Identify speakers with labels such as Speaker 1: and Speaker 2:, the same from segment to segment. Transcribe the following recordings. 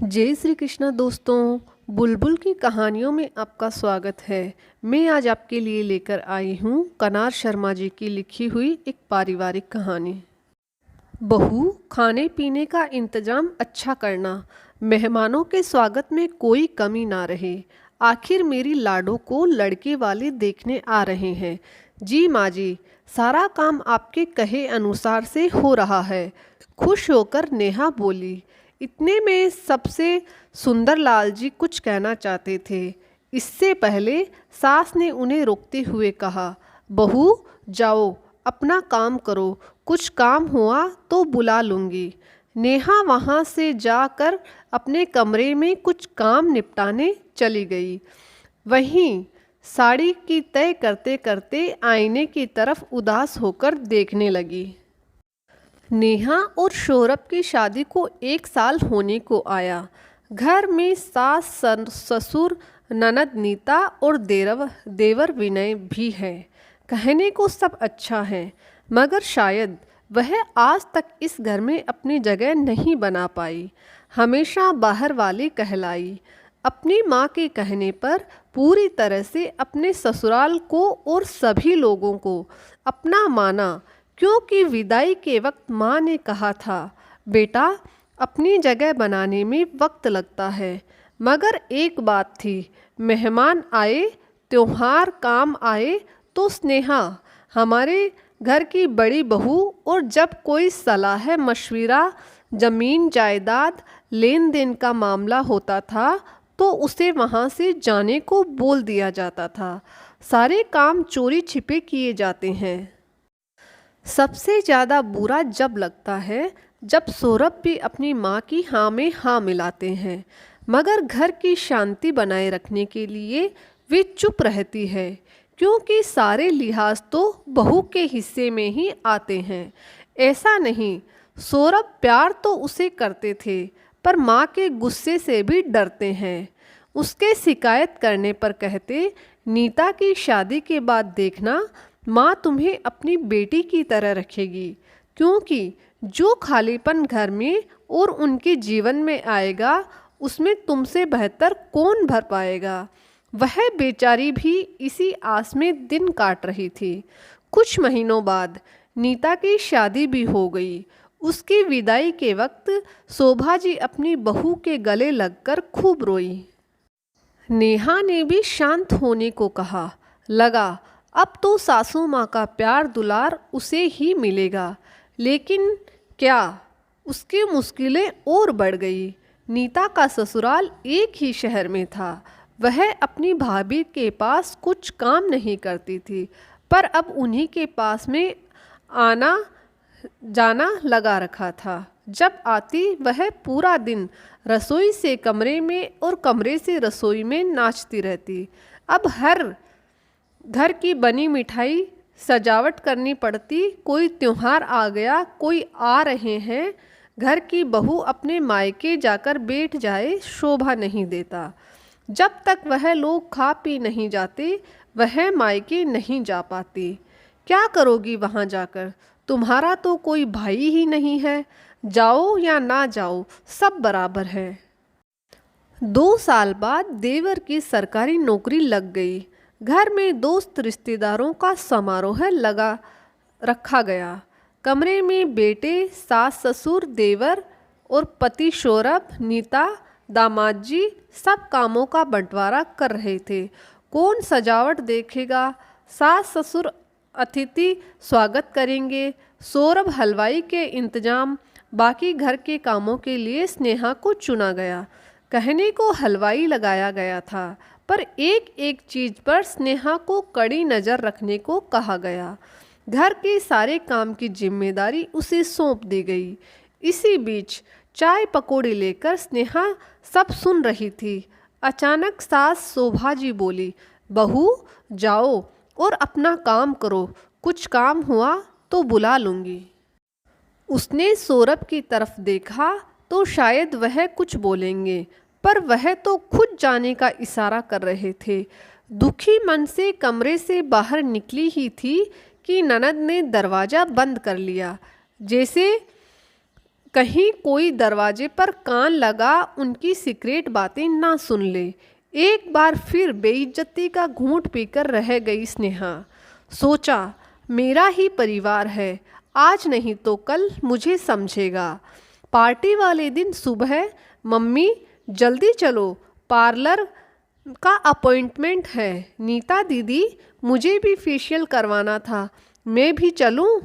Speaker 1: जय श्री कृष्णा दोस्तों। बुलबुल की कहानियों में आपका स्वागत है। मैं आज आपके लिए लेकर आई हूँ कनार शर्मा जी की लिखी हुई एक पारिवारिक कहानी। बहू, खाने पीने का इंतजाम अच्छा करना, मेहमानों के स्वागत में कोई कमी ना रहे। आखिर मेरी लाडो को लड़के वाले देखने आ रहे हैं। जी माँ जी, सारा काम आपके कहे अनुसार से हो रहा है। खुश होकर नेहा बोली। इतने में सबसे सुंदर लाल जी कुछ कहना चाहते थे। इससे पहले सास ने उन्हें रोकते हुए कहा, बहू जाओ, अपना काम करो, कुछ काम हुआ तो बुला लूँगी। नेहा वहाँ से जाकर अपने कमरे में कुछ काम निपटाने चली गई। वहीं साड़ी की तय करते करते आईने की तरफ उदास होकर देखने लगी। नेहा और सौरभ की शादी को 1 साल होने को आया। घर में सास ससुर ननद नीता और देवर विनय भी है। कहने को सब अच्छा है, मगर शायद वह आज तक इस घर में अपनी जगह नहीं बना पाई। हमेशा बाहर वाली कहलाई। अपनी माँ के कहने पर पूरी तरह से अपने ससुराल को और सभी लोगों को अपना माना, क्योंकि विदाई के वक्त माँ ने कहा था, बेटा अपनी जगह बनाने में वक्त लगता है। मगर एक बात थी, मेहमान आए, त्योहार काम आए तो स्नेहा हमारे घर की बड़ी बहू, और जब कोई सलाह मशविरा, जमीन जायदाद, लेन देन का मामला होता था तो उसे वहाँ से जाने को बोल दिया जाता था। सारे काम चोरी छिपे किए जाते हैं। सबसे ज़्यादा बुरा जब लगता है जब सौरभ भी अपनी माँ की हाँ में हाँ मिलाते हैं, मगर घर की शांति बनाए रखने के लिए वे चुप रहती है, क्योंकि सारे लिहाज तो बहू के हिस्से में ही आते हैं। ऐसा नहीं, सौरभ प्यार तो उसे करते थे, पर माँ के गुस्से से भी डरते हैं। उसके शिकायत करने पर कहते, नीता की शादी के बाद देखना, माँ तुम्हें अपनी बेटी की तरह रखेगी, क्योंकि जो खालीपन घर में और उनके जीवन में आएगा उसमें तुमसे बेहतर कौन भर पाएगा। वह बेचारी भी इसी आस में दिन काट रही थी। कुछ महीनों बाद नीता की शादी भी हो गई। उसकी विदाई के वक्त शोभा जी अपनी बहू के गले लगकर खूब रोई। नेहा ने भी शांत होने को कहा। लगा अब तो सासू माँ का प्यार दुलार उसे ही मिलेगा, लेकिन क्या, उसकी मुश्किलें और बढ़ गई। नीता का ससुराल एक ही शहर में था। वह अपनी भाभी के पास कुछ काम नहीं करती थी, पर अब उन्हीं के पास में आना जाना लगा रखा था। जब आती वह पूरा दिन रसोई से कमरे में और कमरे से रसोई में नाचती रहती। अब हर घर की बनी मिठाई सजावट करनी पड़ती। कोई त्योहार आ गया, कोई आ रहे हैं, घर की बहू अपने मायके जाकर बैठ जाए शोभा नहीं देता। जब तक वह लोग खा पी नहीं जाते वह मायके नहीं जा पाती। क्या करोगी वहाँ जाकर, तुम्हारा तो कोई भाई ही नहीं है। जाओ या ना जाओ सब बराबर है। 2 साल बाद देवर की सरकारी नौकरी लग गई। घर में दोस्त रिश्तेदारों का समारोह लगा रखा गया। कमरे में बेटे, सास ससुर, देवर और पति सौरभ, नीता, दामाद जी सब कामों का बंटवारा कर रहे थे। कौन सजावट देखेगा, सास ससुर अतिथि स्वागत करेंगे, सौरभ हलवाई के इंतजाम। बाकी घर के कामों के लिए स्नेहा को चुना गया। कहने को हलवाई लगाया गया था, पर एक एक चीज पर स्नेहा को कड़ी नज़र रखने को कहा गया। घर के सारे काम की जिम्मेदारी उसे सौंप दी गई। इसी बीच चाय पकौड़ी लेकर स्नेहा सब सुन रही थी। अचानक सास शोभा जी बोली, बहू जाओ और अपना काम करो, कुछ काम हुआ तो बुला लूँगी। उसने सौरभ की तरफ देखा तो शायद वह कुछ बोलेंगे, पर वह तो खुद जाने का इशारा कर रहे थे। दुखी मन से कमरे से बाहर निकली ही थी कि ननद ने दरवाज़ा बंद कर लिया। जैसे कहीं कोई दरवाजे पर कान लगा उनकी सीक्रेट बातें ना सुन ले। एक बार फिर बेइज्जती का घूंट पीकर रह गई स्नेहा। सोचा, मेरा ही परिवार है, आज नहीं तो कल मुझे समझेगा। पार्टी वाले दिन सुबह, मम्मी जल्दी चलो, पार्लर का अपॉइंटमेंट है। नीता दीदी, मुझे भी फेशियल करवाना था, मैं भी चलूं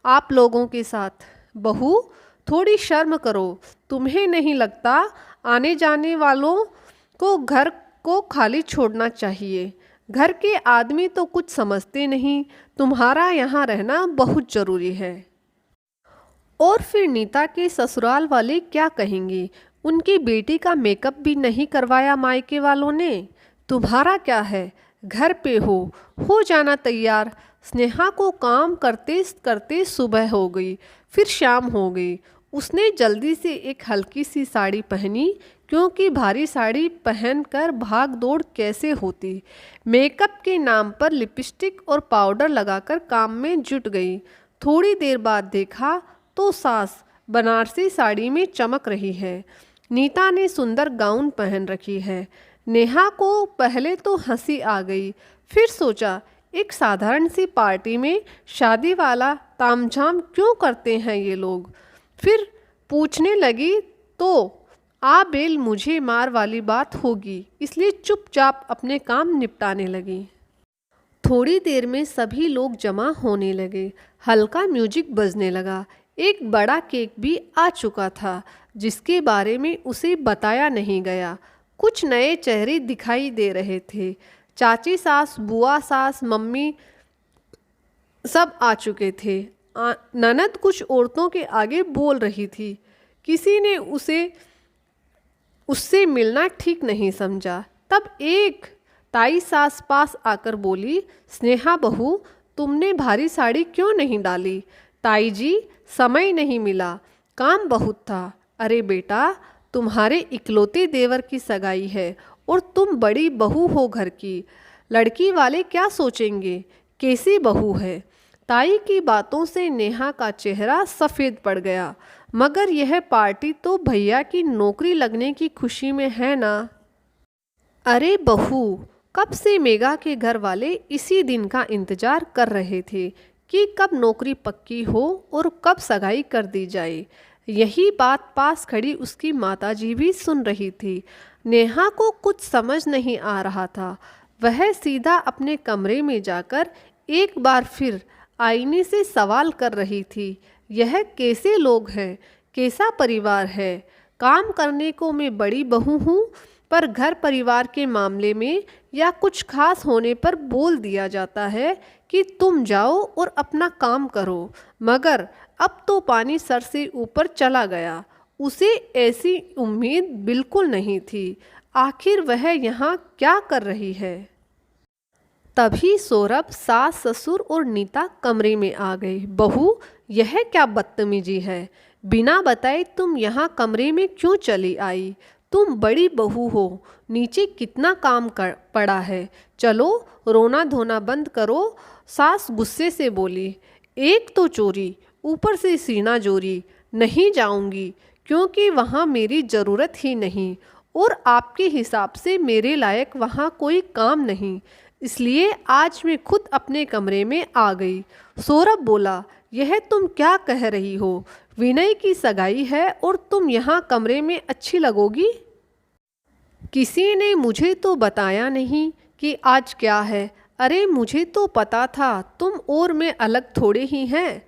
Speaker 1: आप लोगों के साथ? बहू, थोड़ी शर्म करो, तुम्हें नहीं लगता आने जाने वालों को घर को खाली छोड़ना चाहिए? घर के आदमी तो कुछ समझते नहीं, तुम्हारा यहाँ रहना बहुत ज़रूरी है। और फिर नीता के ससुराल वाले क्या कहेंगे? उनकी बेटी का मेकअप भी नहीं करवाया मायके वालों ने। तुम्हारा क्या है, घर पे हो जाना तैयार। स्नेहा को काम करते करते सुबह हो गई, फिर शाम हो गई। उसने जल्दी से एक हल्की सी साड़ी पहनी, क्योंकि भारी साड़ी पहनकर भाग दौड़ कैसे होती। मेकअप के नाम पर लिपस्टिक और पाउडर लगाकर काम में जुट गई। थोड़ी देर बाद देखा तो सास बनारसी साड़ी में चमक रही है। नीता ने सुंदर गाउन पहन रखी है। नेहा को पहले तो हंसी आ गई, फिर सोचा एक साधारण सी पार्टी में शादी वाला तामझाम क्यों करते हैं ये लोग। फिर पूछने लगी तो आ बेल मुझे मार वाली बात होगी, इसलिए चुपचाप अपने काम निपटाने लगी। थोड़ी देर में सभी लोग जमा होने लगे। हल्का म्यूजिक बजने लगा। एक बड़ा केक भी आ चुका था, जिसके बारे में उसे बताया नहीं गया। कुछ नए चेहरे दिखाई दे रहे थे। चाची सास, बुआ सास, मम्मी सब आ चुके थे। ननद कुछ औरतों के आगे बोल रही थी। किसी ने उससे मिलना ठीक नहीं समझा। तब एक ताई सास पास आकर बोली, स्नेहा बहू, तुमने भारी साड़ी क्यों नहीं डाली? ताई जी, समय नहीं मिला, काम बहुत था। अरे बेटा, तुम्हारे इकलौते देवर की सगाई है और तुम बड़ी बहू हो घर की, लड़की वाले क्या सोचेंगे? कैसी बहू है? ताई की बातों से नेहा का चेहरा सफ़ेद पड़ गया। मगर यह पार्टी तो भैया की नौकरी लगने की खुशी में है ना। अरे बहू, कब से मेघा के घर वाले इसी दिन का इंतजार कर रहे थे कि कब नौकरी पक्की हो और कब सगाई कर दी जाए। यही बात पास खड़ी उसकी माताजी भी सुन रही थी। नेहा को कुछ समझ नहीं आ रहा था। वह सीधा अपने कमरे में जाकर एक बार फिर आईने से सवाल कर रही थी, यह कैसे लोग हैं, कैसा परिवार है? काम करने को मैं बड़ी बहू हूँ, पर घर परिवार के मामले में या कुछ खास होने पर बोल दिया जाता है कि तुम जाओ और अपना काम करो। मगर अब तो पानी सर से ऊपर चला गया। उसे ऐसी उम्मीद बिल्कुल नहीं थी। आखिर वह यहाँ क्या कर रही है? तभी सौरभ, सास, ससुर और नीता कमरे में आ गए। बहू, यह क्या बदतमीजी है? बिना बताए तुम यहाँ कमरे में क्यों चली आई? तुम बड़ी बहू हो, नीचे कितना काम पड़ा है, चलो रोना धोना बंद करो। सास गुस्से से बोली, एक तो चोरी, ऊपर से सीना जोरी। नहीं जाऊंगी, क्योंकि वहाँ मेरी ज़रूरत ही नहीं और आपके हिसाब से मेरे लायक वहाँ कोई काम नहीं, इसलिए आज मैं खुद अपने कमरे में आ गई। सौरभ बोला, यह तुम क्या कह रही हो? विनय की सगाई है और तुम यहाँ कमरे में अच्छी लगोगी? किसी ने मुझे तो बताया नहीं कि आज क्या है। अरे मुझे तो पता था तुम और मैं अलग थोड़े ही हैं।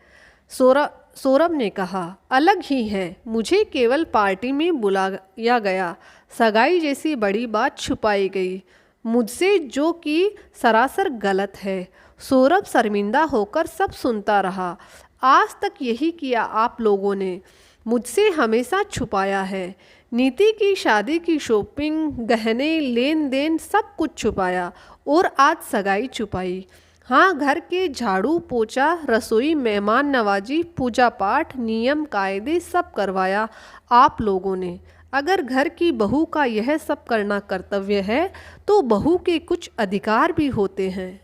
Speaker 1: सौरभ ने कहा, अलग ही है, मुझे केवल पार्टी में बुलाया गया। सगाई जैसी बड़ी बात छुपाई गई मुझसे, जो कि सरासर गलत है। सौरभ शर्मिंदा होकर सब सुनता रहा। आज तक यही किया आप लोगों ने, मुझसे हमेशा छुपाया है। नीति की शादी की शॉपिंग, गहने, लेन देन सब कुछ छुपाया और आज सगाई छुपाई। हाँ, घर के झाड़ू पोछा, रसोई, मेहमान नवाजी, पूजा पाठ, नियम कायदे सब करवाया आप लोगों ने। अगर घर की बहू का यह सब करना कर्तव्य है तो बहू के कुछ अधिकार भी होते हैं।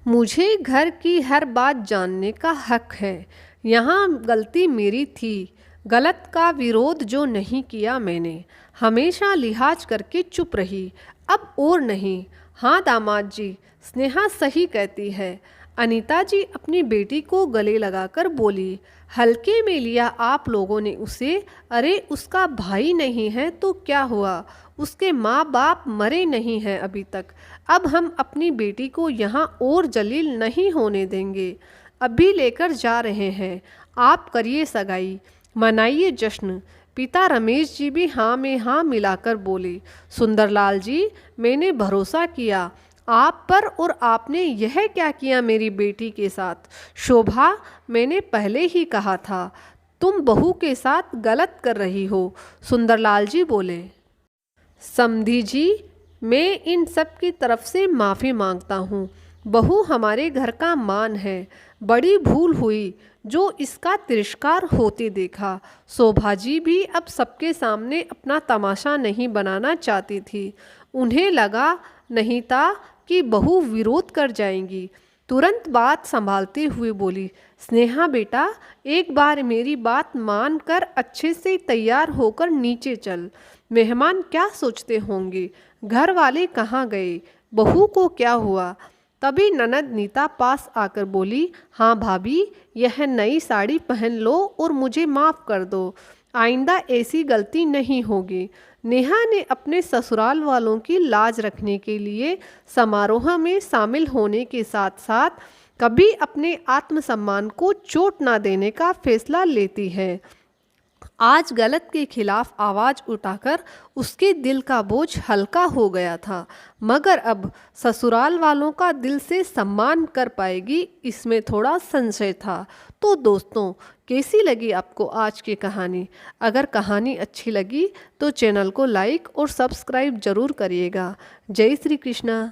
Speaker 1: मुझे घर की हर बात जानने का हक है। यहाँ गलती मेरी थी, गलत का विरोध जो नहीं किया मैंने, हमेशा लिहाज करके चुप रही, अब और नहीं। हाँ दामाद जी, स्नेहा सही कहती है। अनीता जी अपनी बेटी को गले लगाकर बोली। हल्के में लिया आप लोगों ने उसे। अरे उसका भाई नहीं है तो क्या हुआ, उसके माँ बाप मरे नहीं हैं अभी तक। अब हम अपनी बेटी को यहाँ और जलील नहीं होने देंगे। अभी लेकर जा रहे हैं, आप करिए सगाई, मनाइए जश्न। पिता रमेश जी भी हाँ में हाँ मिलाकर बोले। सुंदरलाल जी, मैंने भरोसा किया आप पर और आपने यह क्या किया मेरी बेटी के साथ। शोभा, मैंने पहले ही कहा था तुम बहू के साथ गलत कर रही हो। सुंदरलाल जी बोले। समधी जी, मैं इन सब की तरफ से माफ़ी मांगता हूँ। बहू हमारे घर का मान है, बड़ी भूल हुई जो इसका तिरस्कार होते देखा। शोभा जी भी अब सबके सामने अपना तमाशा नहीं बनाना चाहती थी। उन्हें लगा नहीं था कि बहू विरोध कर जाएंगी। तुरंत बात संभालते हुए बोली। स्नेहा बेटा, एक बार मेरी बात मान कर अच्छे से तैयार होकर नीचे चल। मेहमान क्या सोचते होंगे, घर वाले कहाँ गए, बहू को क्या हुआ। तभी ननद नीता पास आकर बोली। हाँ भाभी, यह नई साड़ी पहन लो और मुझे माफ़ कर दो, आइंदा ऐसी गलती नहीं होगी। नेहा ने अपने ससुराल वालों की लाज रखने के लिए समारोह में शामिल होने के साथ साथ कभी अपने आत्मसम्मान को चोट ना देने का फैसला लेती है। आज गलत के खिलाफ आवाज़ उठाकर उसके दिल का बोझ हल्का हो गया था, मगर अब ससुराल वालों का दिल से सम्मान कर पाएगी इसमें थोड़ा संशय था। तो दोस्तों, कैसी लगी आपको आज की कहानी? अगर कहानी अच्छी लगी तो चैनल को लाइक और सब्सक्राइब जरूर करिएगा। जय श्री कृष्णा।